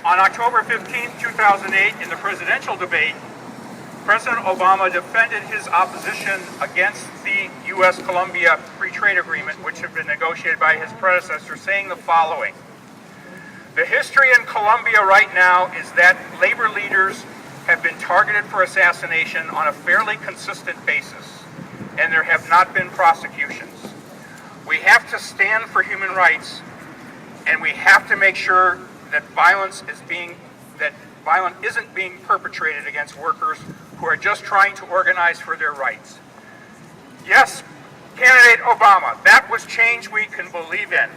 On October 15, 2008, in the presidential debate, President Obama defended his opposition against the U.S.-Colombia Free Trade Agreement, which had been negotiated by his predecessor, saying the following: "The history in Colombia right now is that labor leaders have been targeted for assassination on a fairly consistent basis, and there have not been prosecutions. We have to stand for human rights, and we have to make sure that violence isn't being perpetrated against workers who are just trying to organize for their rights." Yes, candidate Obama, that was change we can believe in.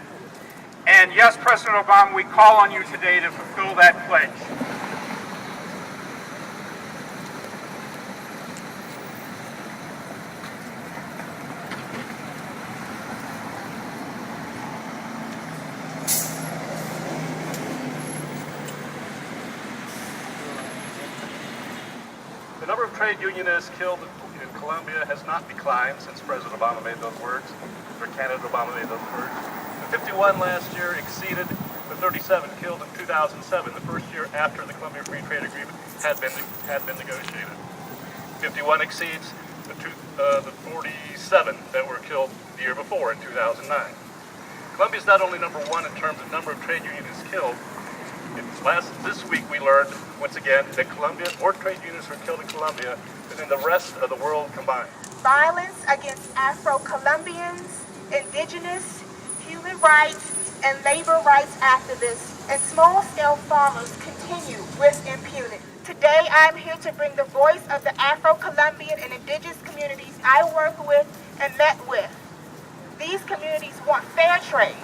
And yes, President Obama, we call on you today to fulfill that pledge. The number of trade unionists killed in Colombia has not declined since President Obama made those words, or candidate Obama made those words. The 51 last year exceeded the 37 killed in 2007, the first year after the Colombia Free Trade Agreement had been negotiated. 51 exceeds the 47 that were killed the year before in 2009. Colombia is not only number one in terms of number of trade unionists killed. This week we learned, once again, that more trade unions were killed in Colombia than in the rest of the world combined. Violence against Afro-Colombians, indigenous, human rights, and labor rights activists and small-scale farmers continue with impunity. Today I'm here to bring the voice of the Afro-Colombian and indigenous communities I work with and met with. These communities want fair trade,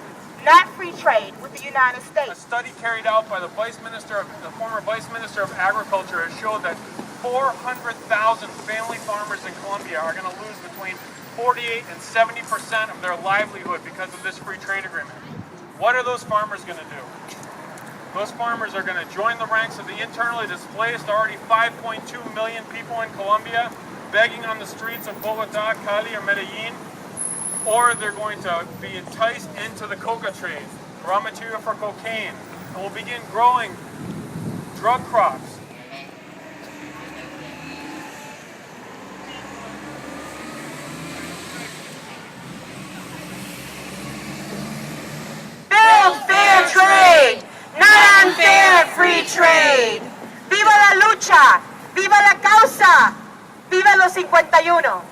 not free trade with the United States. A study carried out by the former Vice Minister of Agriculture has showed that 400,000 family farmers in Colombia are going to lose between 48 and 70% of their livelihood because of this free trade agreement. What are those farmers going to do? Those farmers are going to join the ranks of the internally displaced, already 5.2 million people in Colombia, begging on the streets of Bogota, Cali, or Medellin, or they're going to be enticed into the coca trade, raw material for cocaine, and will begin growing drug crops. Build fair trade, not unfair free trade. ¡Viva la lucha! ¡Viva la causa! ¡Viva los 51!